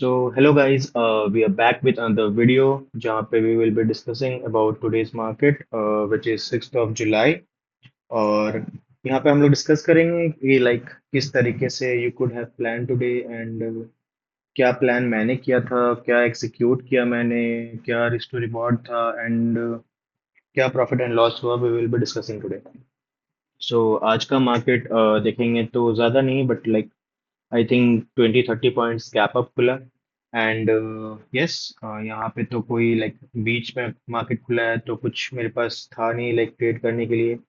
Hello guys, we are back with another video जहाँ पे we will be discussing about today's market, which is 6th of July. और यहाँ पे हम लोग डिस्कस करेंगे कि किस तरीके से you could have planned today and क्या प्लान मैंने किया था, क्या एग्जीक्यूट किया मैंने, क्या रिस्क टू रिवॉर्ड था एंड क्या प्रॉफिट एंड लॉस हुआ, we will be discussing today. आज का मार्केट देखेंगे तो ज़्यादा नहीं but I think 20-30 points gap up खुला एंड यस यहाँ पे तो कोई बीच में मार्केट खुला है तो कुछ मेरे पास था नहीं ट्रेड करने के लिए.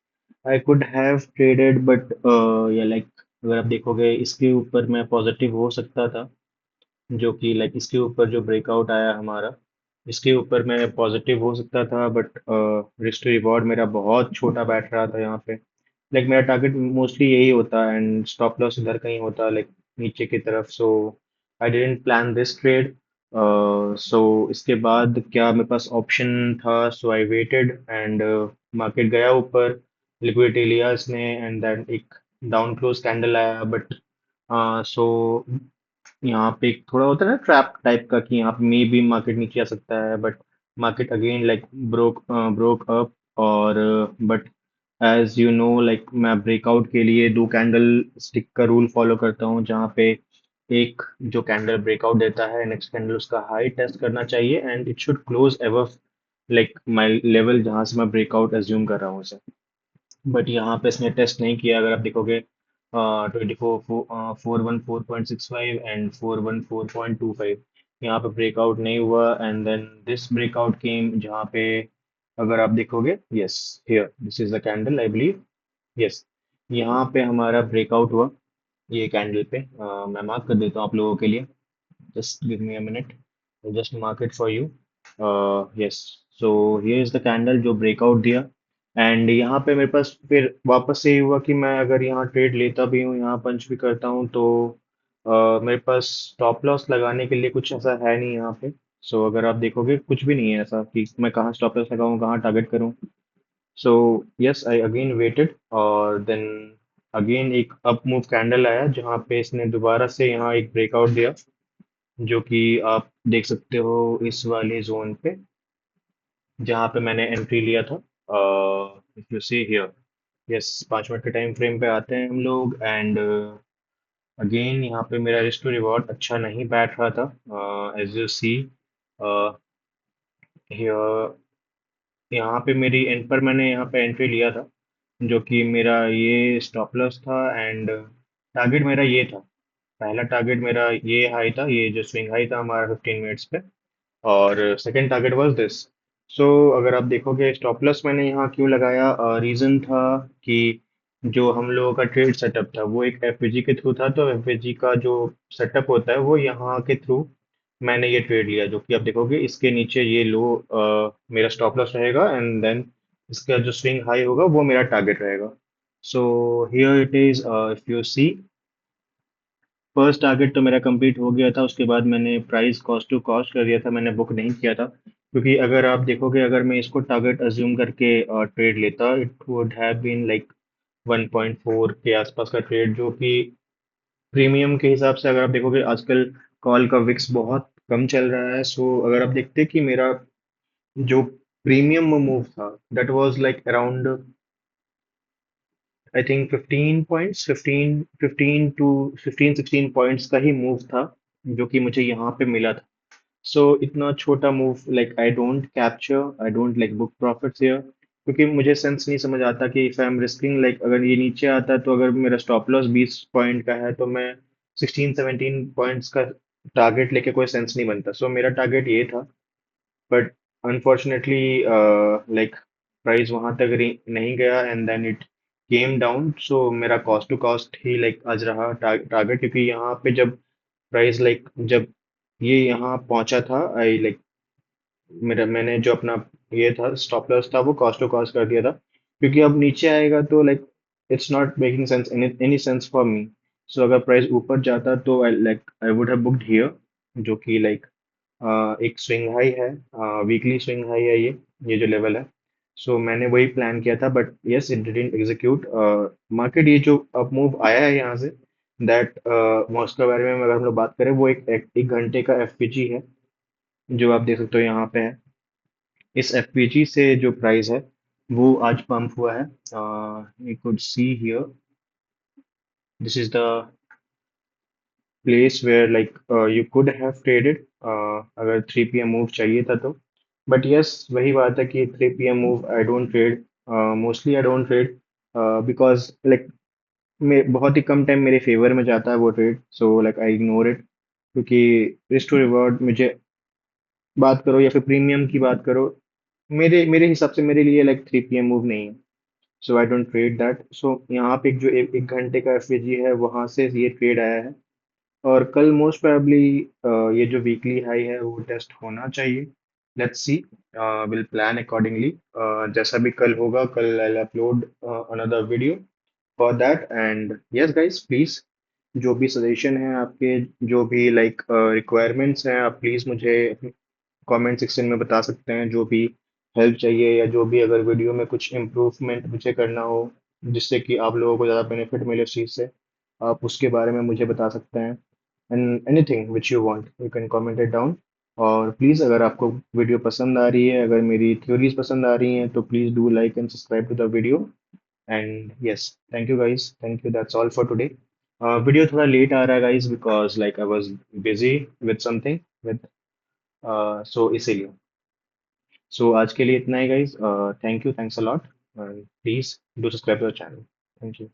I could have traded but या अगर आप देखोगे इसके ऊपर मैं पॉजिटिव हो सकता था, जो कि इसके ऊपर जो ब्रेकआउट आया हमारा, इसके ऊपर मैं पॉजिटिव हो सकता था बट रिस्क टू रिवॉर्ड मेरा बहुत छोटा बैठ रहा था यहाँ पे. मेरा टारगेट मोस्टली यही होता है एंड स्टॉप लॉस इधर कहीं होता नीचे की तरफ. I didn't plan this trade. इसके बाद क्या मेरे पास ऑप्शन था, सो आई वेटेड एंड मार्केट गया ऊपर, लिक्विडिटी लिया इसने एंड देन एक डाउन क्लोज कैंडल आया बट सो यहाँ पे एक थोड़ा होता है ना ट्रैप टाइप का कि यहाँ पे मे भी मार्केट नीचे आ सकता है but market again broke up. और बट एज यू नो मैं ब्रेकआउट के लिए दो कैंडल स्टिक का रूल फॉलो करता हूँ, जहाँ पे एक जो कैंडल ब्रेकआउट देता है नेक्स्ट कैंडल उसका हाई टेस्ट करना चाहिए and it should close ever my level जहाँ से मैं ब्रेकआउट एज्यूम कर रहा हूँ उसे. बट यहाँ पे इसने टेस्ट नहीं किया. अगर आप देखोगे 414.65 एंड 414.25, यहाँ पे ब्रेकआउट नहीं हुआ एंड देन दिस ब्रेकआउट केम जहाँ पे अगर आप देखोगे, yes, here this is the candle I believe. Yes, यहाँ पे हमारा ब्रेकआउट हुआ ये कैंडल पे. मैं मार्क कर देता हूँ आप लोगों के लिए. just give me a minute. I'll just mark it for you. Yes. So here is the candle जो ब्रेकआउट दिया एंड यहाँ पे मेरे पास फिर वापस से ये हुआ कि मैं अगर यहाँ ट्रेड लेता भी हूँ, यहाँ पंच भी करता हूँ तो मेरे पास स्टॉप लॉस लगाने के लिए कुछ ऐसा है नहीं यहाँ पे. अगर आप देखोगे कुछ भी नहीं है ऐसा कि मैं कहाँ स्टॉप लॉस लगाऊं, कहाँ टारगेट करूं. So yes, I again waited और देन अगेन एक अप मूव कैंडल आया जहाँ पे इसने दोबारा से यहाँ एक ब्रेकआउट दिया, जो कि आप देख सकते हो इस वाले जोन पे जहाँ पे मैंने एंट्री लिया था. If you see here, yes, 5 minute के टाइम फ्रेम पे आते हैं हम लोग एंड अगेन यहाँ पे मेरा रिस्क टू रिवॉर्ड अच्छा नहीं बैठ रहा था. एज यू सी हियर, यहाँ पे मेरी एंड पर मैंने यहाँ पे एंट्री लिया था, जो कि मेरा ये स्टॉप लॉस था एंड टारगेट मेरा ये था. पहला टारगेट मेरा ये हाई था, ये जो स्विंग हाई था हमारा 15 मिनट्स पे, और सेकंड टारगेट वाज दिस. अगर आप देखोगे स्टॉप लॉस मैंने यहाँ क्यों लगाया, रीजन था कि जो हम लोगों का ट्रेड सेटअप था वो एक एफवीजी के थ्रू था, तो एफवीजी का जो सेटअप होता है वो यहाँ के थ्रू मैंने ये ट्रेड लिया, जो कि आप देखोगे इसके नीचे ये लो मेरा स्टॉप लॉस रहेगा एंड देन इसका जो स्विंग हाई होगा वो मेरा टारगेट रहेगा. So here it is, if you see, first target तो मेरा कंप्लीट हो गया था. उसके बाद मैंने प्राइस कॉस्ट टू कॉस्ट कर दिया था, मैंने बुक नहीं किया था क्योंकि अगर आप देखोगे अगर मैं इसको टारगेट अज्यूम करके ट्रेड लेता, इट वुड हैव बीन 1.4 के आसपास का ट्रेड, जो कि प्रीमियम के हिसाब से अगर आप देखोगे आजकल कॉल का विक्स बहुत कम चल रहा है. अगर आप देखते कि मेरा जो प्रीमियम मूव था that was around I think 15 points, 15 to 15-16 points का ही मूव था, जो कि मुझे यहाँ पे मिला था. इतना छोटा move I don't capture, I don't book profits here, क्योंकि मुझे सेंस नहीं समझ आता कि इफ आई एम रिस्किंग अगर ये नीचे आता है तो अगर मेरा स्टॉप लॉस 20 पॉइंट का है तो मैं 16-17 पॉइंट्स का टारगेट लेके कोई सेंस नहीं बनता. मेरा टारगेट ये था बट अनफॉर्चुनेटली प्राइस वहां तक नहीं गया and then it came down. मेरा कॉस्ट टू कॉस्ट ही आज रहा टारगेट, क्योंकि यहाँ पे जब प्राइस जब ये यहाँ पहुंचा था, आई मेरा मैंने जो अपना ये था स्टॉप लॉस था वो कॉस्ट टू कॉस्ट कर दिया था, क्योंकि अब नीचे आएगा तो it's not making sense, any sense for me. अगर प्राइस ऊपर जाता तो I would have booked here, जो कि एक स्विंग हाई है, वीकली स्विंग हाई है ये जो लेवल है. मैंने वही प्लान किया था but yes, it didn't execute. Market ये जो अप मूव आया है यहाँ से दैट उसके बारे में अगर हम लोग बात करें, वो एक घंटे का एफपीजी है, जो आप देख सकते हो यहाँ पे है। इस एफपीजी से जो प्राइस है वो आज पंप हुआ है। You could see here, this is the place where like you could have traded, अगर 3 PM मूव चाहिए था तो। बट यस, वही बात है कि 3 PM move I don't trade, mostly I don't trade, because like बहुत ही कम टाइम मेरे फेवर में जाता है वो trade, so like I ignore it. क्योंकि रिस्क टू रिवॉर्ड मुझे बात करो या फिर प्रीमियम की बात करो, मेरे मेरे हिसाब से मेरे लिए लाइक 3 PM मूव नहीं है। सो आई डोंट ट्रेड दैट। सो यहाँ पे जो एक घंटे का एफएजी है वहां से ये ट्रेड आया है। और कल मोस्ट प्रोबेबली ये जो वीकली हाई है वो टेस्ट होना चाहिए। Let's see, will plan accordingly. जैसा भी कल होगा, कल I upload another video for that. And yes guys, please जो भी सजेशन है आपके, जो भी लाइक रिक्वायरमेंट्स हैं, आप प्लीज मुझे कमेंट सेक्शन में बता सकते हैं। जो भी हेल्प चाहिए या जो भी अगर वीडियो में कुछ इम्प्रूवमेंट मुझे करना हो, जिससे कि आप लोगों को ज़्यादा बेनिफिट मिले उस चीज़ से, आप उसके बारे में मुझे बता सकते हैं। And anything which you want you can comment it down. और प्लीज़ अगर आपको वीडियो पसंद आ रही है, अगर मेरी थ्योरीज पसंद आ रही हैं, तो please do like and subscribe to the video. And yes, thank you guys, thank you, that's all for today. Video थोड़ा लेट आ रहा है guys, because like I was busy with something, with so इसीलिए। So आज के लिए इतना ही guys. Thank you, thanks a lot. Please do subscribe to the channel. Thank you.